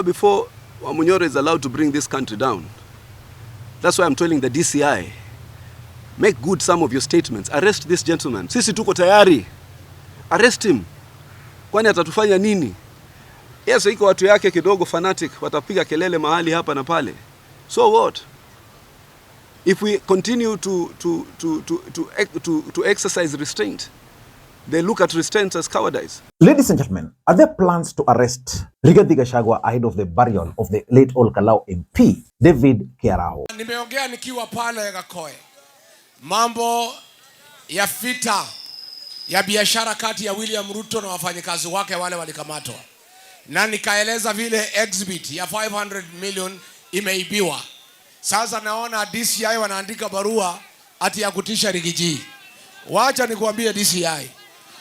before Wamunyoro is allowed to bring this country down, that's why I'm telling the DCI, make good some of your statements. Arrest this gentleman. Sisi tuko tayari. Arrest him. Kwani atatufanya nini? Yes, iko watu yake kidogo fanatic, watapiga kelele mahali hapa na pale. So what? If we continue to exercise restraint, they look at restraint as cowardice. Ladies and gentlemen, are there plans to arrest Rigathi Gachagua ahead of the burial of the late Ol Kalou MP, David Kiaraho? Nimeongea nikiwa pale Gakoe. Mambo ya vita ya biashara kati ya William Ruto na wafanyikazi wake wale walikamatwa. Na nikaeleza vile exhibit ya 500 million imeibiwa. Sasa naona DCI wanaandika barua ati ya kutisha Rigiji. Wacha nikuambie DCI.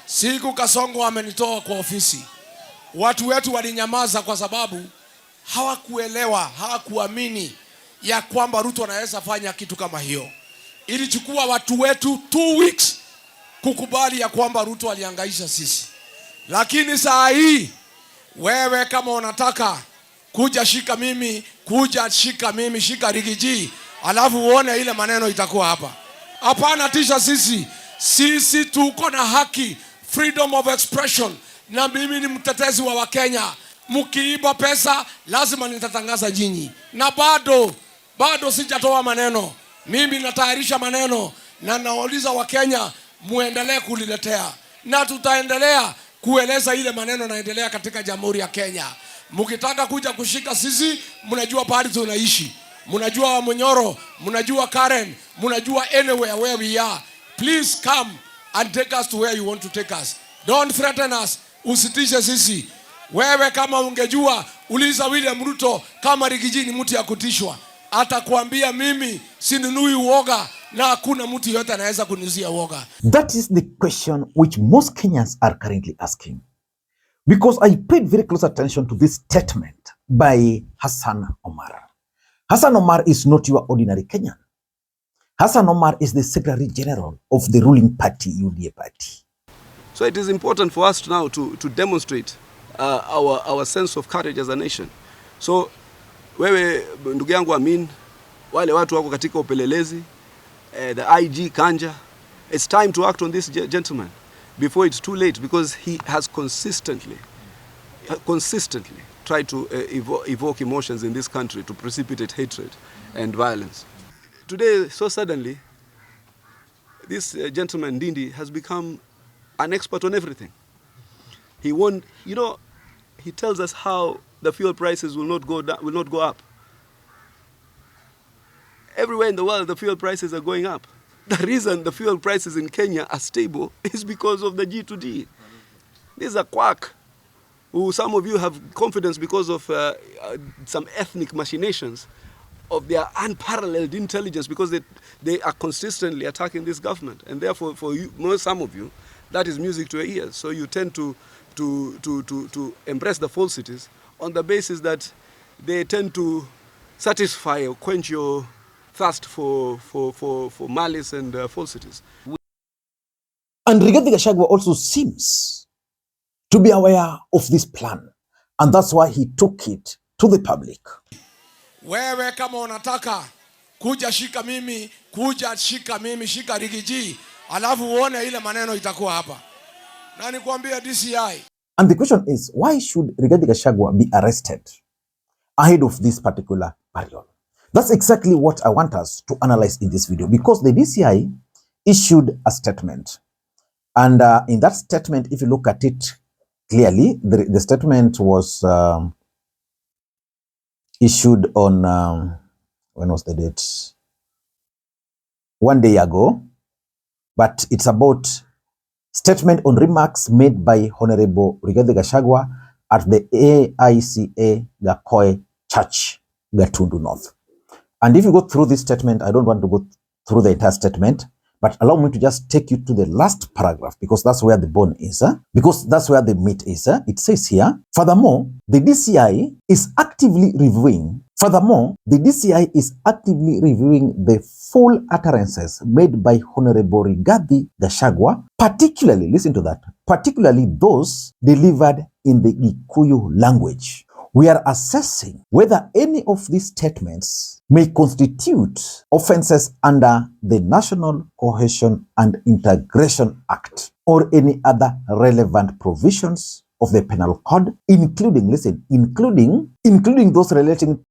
Siku Kasongo amenitoa kwa ofisi. Watu wetu walinyamaza kwa sababu hawakuelewa, hawakuamini ya kwamba Ruto anaweza fanya kitu kama hiyo. Ilichukua watu wetu 2 weeks kukubali ya kwamba Ruto alihangaisha sisi. Lakini saa hii wewe kama unataka kuja shika mimi, shika Rigiji, alafu uone ile maneno itakuwa hapa. Hapana tisha sisi. Sisi tuko na haki, freedom of expression, na mimi ni mtetezi wa Wakenya. Mkiiba pesa lazima nitatangaza jinyi. Na bado sijatoa maneno. Mimi natayarisha maneno na nauliza Wakenya muendelee kuliletea. Na tutaendelea kueleza ile maneno naendelea katika Jamhuri ya Kenya. Mkitaka kuja kushika sisi, mnajua pahali tunaishi. Mnajua Wamunyoro, mnajua Karen, mnajua anywhere where we are. Please come and take us to where you want to take us. Don't threaten us. Usitishe sisi. Wewe kama ungejua, uliza William Ruto kama Rigiji ni mtu ya kutishwa. Atakwambia mimi sinunui uoga na hakuna mtu yote anaweza kunizia uoga. That is the question which most Kenyans are currently asking. Because I paid very close attention to this statement by Hassan Omar. Hassan Omar is not your ordinary Kenyan. Hassan Omar is the Secretary General of the ruling party, UDA party. So it is important for us now to demonstrate our sense of courage as a nation. So wewe ndugu yangu Amin, wale watu wako katika upelelezi, the IG Kanja, it's time to act on this gentleman before it's too late, because he has consistently tried to evoke emotions in this country to precipitate hatred and violence. Today, so suddenly, this gentleman Ndindi has become an expert on everything. He won't, he tells us how the fuel prices will not go up. Everywhere in the world, the fuel prices are going up. The reason the fuel prices in Kenya are stable is because of the G2D. This is a quack who some of you have confidence because of some ethnic machinations of their unparalleled intelligence, because they are consistently attacking this government. And therefore, for you, some of you, that is music to your ears. So you tend to embrace the falsities on the basis that they tend to satisfy or quench your thirst for malice and falsities. And Rigathi Gachagua also seems to be aware of this plan, and that's why he took it to the public. Wewe kama unataka kuja shika mimi, shika Rigiji, alafu uone ile maneno itakuwa hapa. Na nikwambia DCI. And the question is, why should Rigathi Gachagua be arrested ahead of this particular burial? That's exactly what I want us to analyze in this video, because the DCI issued a statement. And in that statement, if you look at it clearly, the statement was issued on, when was the date? 1 day ago. But it's about statement on remarks made by Honorable Rigathi Gachagua at the AICA Gakoe Church, Gatundu North. And if you go through this statement, I don't want to go through the entire statement, but allow me to just take you to the last paragraph, because that's where the bone is, because that's where the meat is. It says here, furthermore, the DCI is actively reviewing the full utterances made by Honorable Rigathi Gachagua, particularly, listen to that, particularly those delivered in the Gikuyu language, We are assessing whether any of these statements may constitute offenses under the National Cohesion and Integration Act or any other relevant provisions of the Penal Code, including those relating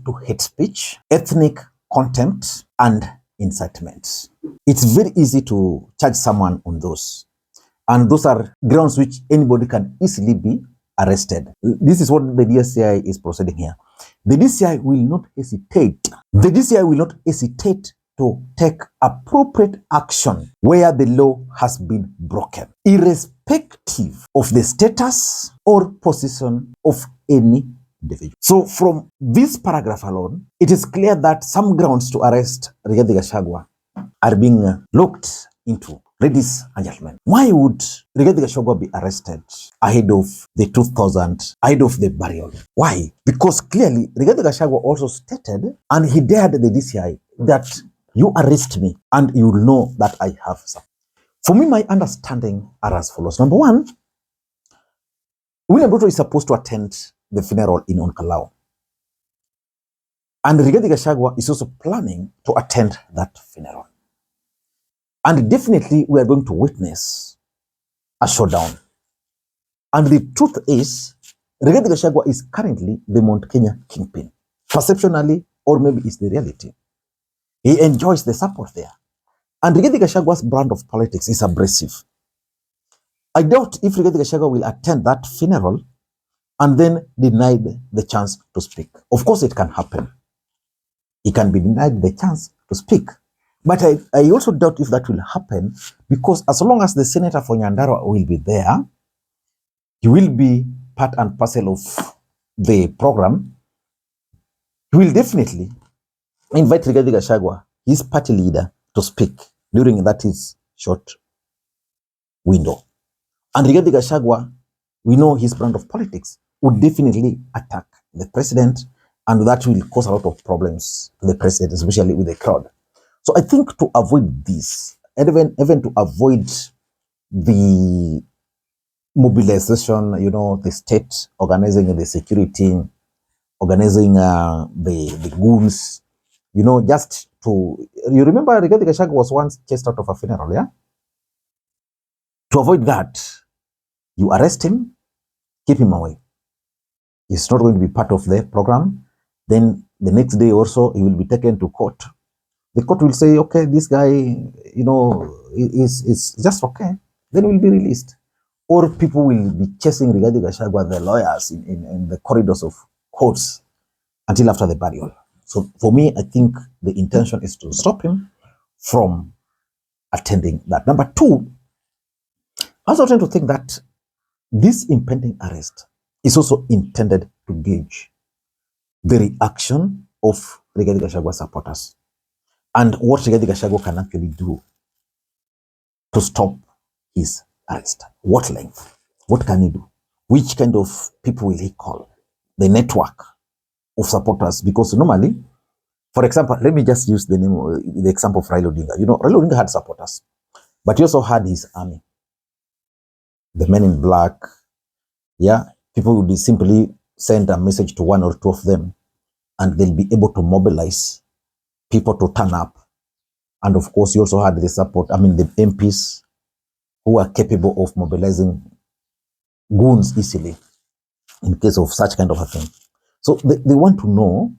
to hate speech, ethnic contempt, and incitement. It's very easy to charge someone on those. And those are grounds which anybody can easily be arrested. This is what the DCI is proceeding here. The DCI will not hesitate. The DCI will not hesitate to take appropriate action where the law has been broken, irrespective of the status or position of any individual. So from this paragraph alone, it is clear that some grounds to arrest Rigathi Gachagua are being looked into. Ladies and gentlemen, why would Rigathi Gachagua be arrested ahead of the burial? Why? Because clearly Rigathi Gachagua also stated, and he dared the DCI, that you arrest me and you will know that I have some. For me, my understanding are as follows. Number one, William Ruto is supposed to attend the funeral in Ol Kalou. And Rigathi Gachagua is also planning to attend that funeral. And definitely we are going to witness a showdown. And the truth is, Rigathi Gachagua is currently the Mount Kenya kingpin. Perceptionally, or maybe it's the reality. He enjoys the support there. And Rigathi Gachagua's brand of politics is abrasive. I doubt if Rigathi Gachagua will attend that funeral and then denied the chance to speak. Of course, it can happen. He can be denied the chance to speak. But I also doubt if that will happen, because as long as the senator for Nyandarua will be there, he will be part and parcel of the program. He will definitely invite Rigathi Gachagua, his party leader, to speak during that his short window. And Rigathi Gachagua, we know his brand of politics, would definitely attack the president, and that will cause a lot of problems to the president, especially with the crowd. So I think to avoid this, and even to avoid the mobilization, the state organizing the security, organizing the goons, just to, you remember Rigathi Gachagua was once chased out of a funeral, yeah? To avoid that, you arrest him, keep him away. He's not going to be part of the program. Then the next day also, he will be taken to court. The court will say, okay, this guy, is just okay. Then he will be released. Or people will be chasing Rigathi Gachagua, the lawyers, in the corridors of courts until after the burial. So for me, I think the intention is to stop him from attending that. Number two, I also tend to think that this impending arrest is also intended to gauge the reaction of Rigathi Gachagua supporters and what Rigathi Gachagua can actually do to stop his arrest. What length? What can he do? Which kind of people will he call? The network of supporters. Because normally, for example, let me just use the example of Raila Odinga. Raila Odinga had supporters, but he also had his army. The men in black, yeah, people would simply send a message to one or two of them, and they'll be able to mobilize people to turn up. And of course, you also had the support, the MPs who are capable of mobilizing goons easily in case of such kind of a thing. So they want to know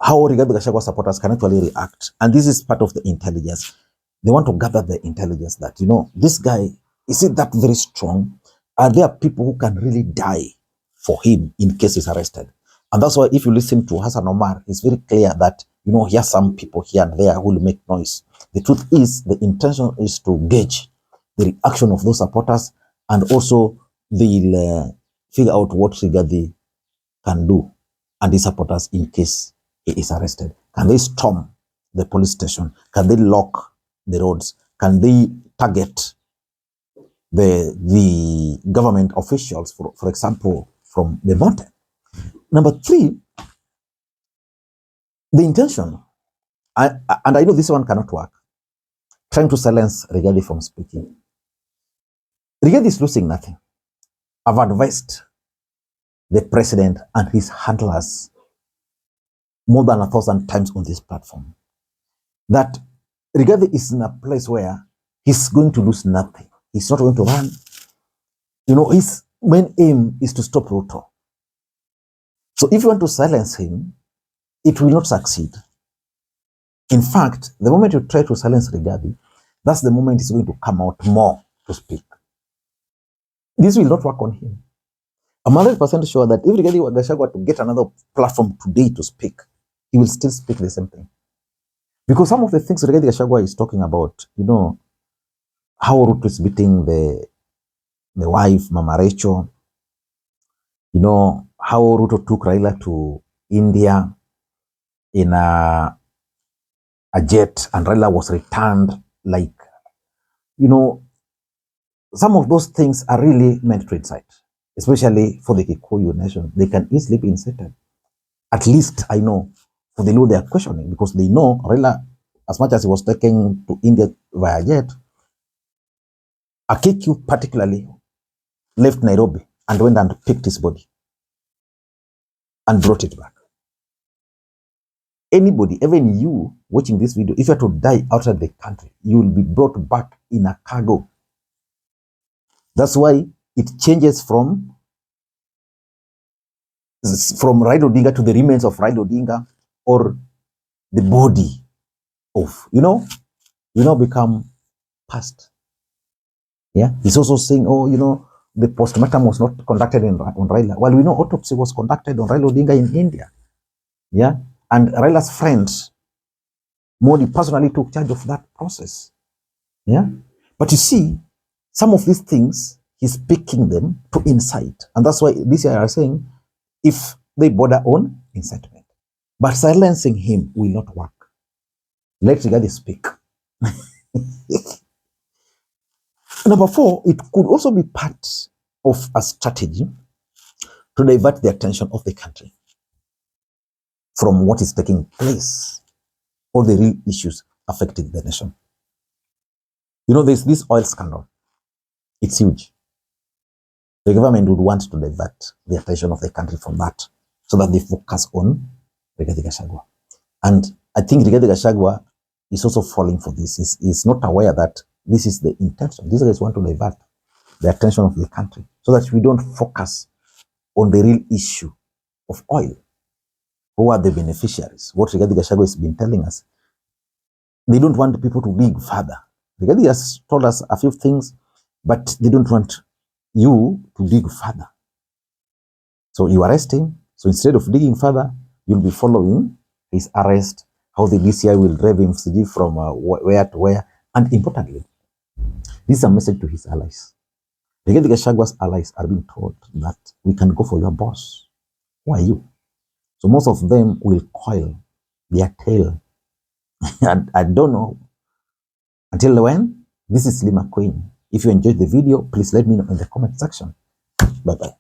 how Rigathi Gachagua supporters can actually react. And this is part of the intelligence. They want to gather the intelligence that, this guy, is it that very strong? Are there people who can really die for him in case he's arrested? And that's why if you listen to Hassan Omar, it's very clear that, he has some people here and there who will make noise. The truth is, the intention is to gauge the reaction of those supporters, and also they'll figure out what Rigathi can do and his supporters in case he is arrested. Can they storm the police station? Can they lock the roads? Can they target the government officials, for example, from the mountain? Number three, the intention, and I know this one cannot work, trying to silence Rigathi from speaking. Rigathi is losing nothing. I've advised the president and his handlers more than 1,000 times on this platform, that Rigathi is in a place where he's going to lose nothing. He's not going to run. You know, his main aim is to stop Ruto. So if you want to silence him, it will not succeed. In fact, the moment you try to silence Rigathi, that's the moment he's going to come out more to speak. This will not work on him. I'm 100% sure that if Rigathi Gachagua to get another platform today to speak, he will still speak the same thing. Because some of the things Rigathi Gachagua is talking about, you know, how Ruto is beating the wife, Mama Rachel, you know, how Ruto took Raila to India in a jet and Raila was returned, like, you know, some of those things are really meant to incite, especially for the Gikuyu nation. They can easily be incited. At least I know for the law they are questioning, because they know Raila, as much as he was taken to India via jet, Akiku particularly left Nairobi and went and picked his body and brought it back. Anybody, even you watching this video, if you are to die outside the country, you will be brought back in a cargo. That's why it changes from Raila Odinga to the remains of Raila Odinga, or the body of, you know, become past. Yeah, he's also saying, oh, you know, the postmortem was not conducted on Raila. Well, we know autopsy was conducted on Raila Odinga in India. Yeah, and Raila's friend Modi personally took charge of that process. Yeah, but you see, some of these things he's picking them to incite, and that's why this year are saying if they border on incitement, but silencing him will not work. Let Rigathi speak. Number 4, it could also be part of a strategy to divert the attention of the country from what is taking place, or the real issues affecting the nation. You know, there's this oil scandal. It's huge. The government would want to divert the attention of the country from that, so that they focus on Rigathi Gachagua. And I think Rigathi Gachagua is also falling for this. He's not aware that this is the intention. These guys want to divert the attention of the country so that we don't focus on the real issue of oil. Who are the beneficiaries? What Rigathi Gachagua has been telling us. They don't want people to dig further. Rigathi has told us a few things, but they don't want you to dig further. So you arrest him. So instead of digging further, you'll be following his arrest, how the DCI will drive him from where to where. And importantly, this is a message to his allies. Rigathi Gachagua's allies are being told that we can go for your boss. Who are you? So most of them will coil their tail. And I don't know until when. This is Makwiny. If you enjoyed the video, please let me know in the comment section. Bye-bye.